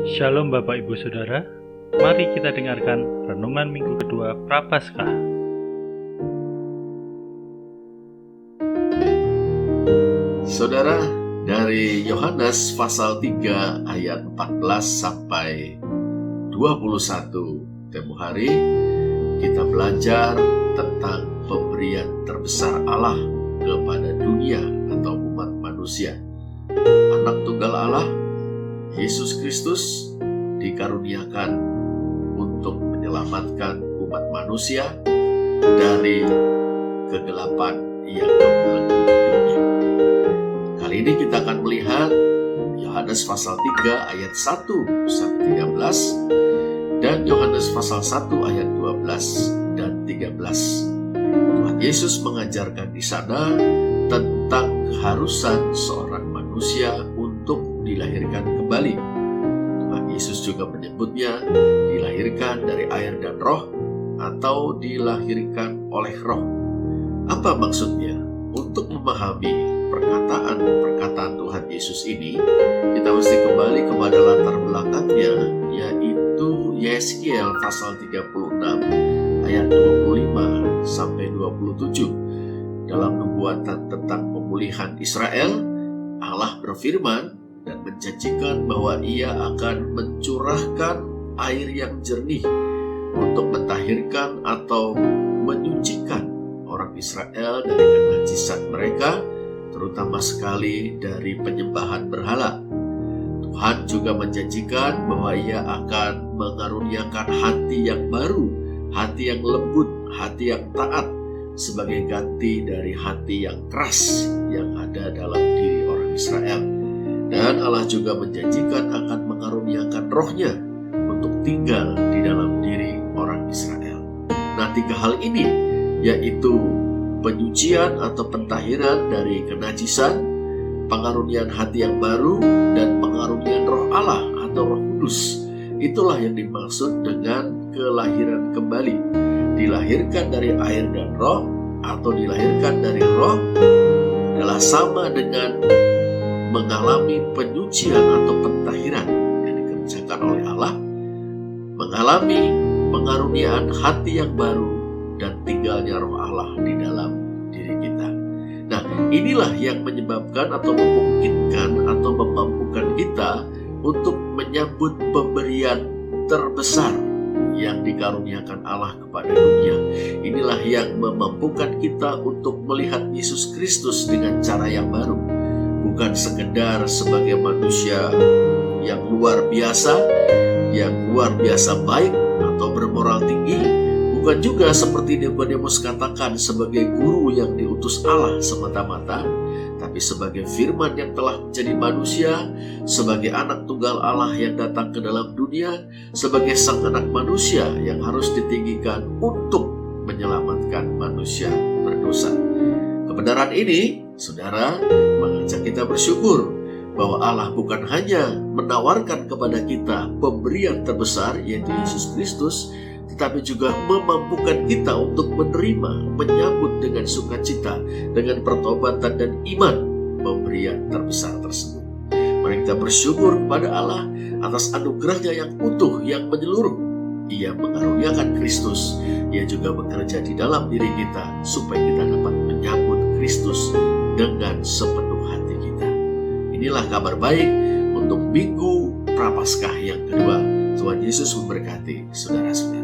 Shalom Bapak Ibu Saudara, mari kita dengarkan renungan minggu kedua Prapaskah. Saudara, dari Yohanes pasal 3 ayat 14 sampai 21 tempo hari, kita belajar tentang pemberian terbesar Allah kepada dunia atau umat manusia. Anak tunggal Allah, Yesus Kristus, dikaruniakan untuk menyelamatkan umat manusia dari kegelapan yang membelenggu dunia. Kali ini kita akan melihat Yohanes pasal 3 ayat 1 sampai 13 dan Yohanes pasal 1 ayat 12 dan 13. Tuhan Yesus mengajarkan di sana tentang keharusan seorang manusia untuk dilahirkan kembali. Tuhan Yesus juga menyebutnya dilahirkan dari air dan roh atau dilahirkan oleh roh. Apa maksudnya? Untuk memahami perkataan Tuhan Yesus ini, kita mesti kembali kepada latar belakangnya, yaitu Yeskiel pasal 36 ayat 25 sampai 27. Dalam nubuatan tentang pemulihan Israel, Allah berfirman dan menjanjikan bahwa Ia akan mencurahkan air yang jernih untuk mentahirkan atau menyucikan orang Israel dari kenajisan mereka, terutama sekali dari penyembahan berhala. Tuhan juga menjanjikan bahwa Ia akan mengaruniakan hati yang baru, hati yang lembut, hati yang taat, sebagai ganti dari hati yang keras yang ada dalam diri orang Israel. Dan Allah juga menjanjikan akan mengaruniakan rohnya untuk tinggal di dalam diri orang Israel. Nah, tiga hal ini, yaitu penyucian atau pentahiran dari kenajisan, pengarunian hati yang baru, dan pengarunian roh Allah atau roh kudus. Itulah yang dimaksud dengan kelahiran kembali. Dilahirkan dari air dan roh atau dilahirkan dari roh adalah sama dengan mengalami penyucian atau pentahiran yang dikerjakan oleh Allah, mengalami pengaruniaan hati yang baru, dan tinggalnya roh Allah di dalam diri kita. Nah, inilah yang menyebabkan atau memungkinkan atau memampukan kita untuk menyambut pemberian terbesar yang dikaruniakan Allah kepada dunia. Inilah yang memampukan kita untuk melihat Yesus Kristus dengan cara yang baru. Bukan sekedar sebagai manusia yang luar biasa baik atau bermoral tinggi. Bukan juga seperti Nikodemus katakan sebagai guru yang diutus Allah semata-mata, tapi sebagai firman yang telah menjadi manusia, sebagai anak tunggal Allah yang datang ke dalam dunia, sebagai sang anak manusia yang harus ditinggikan untuk menyelamatkan manusia berdosa. Kebenaran ini, saudara, mengajak kita bersyukur bahwa Allah bukan hanya menawarkan kepada kita pemberian terbesar, yaitu Yesus Kristus, tetapi juga memampukan kita untuk menerima, menyambut dengan sukacita, dengan pertobatan dan iman pemberian terbesar tersebut. Mari kita bersyukur kepada Allah atas anugerahnya yang utuh, yang menyeluruh. Ia mengaruniakan Kristus, Ia juga bekerja di dalam diri kita supaya kita dapat menyambut Kristus dengan sepenuh hati kita. Inilah kabar baik untuk Minggu Prapaskah yang kedua. Tuhan Yesus memberkati saudara-saudara.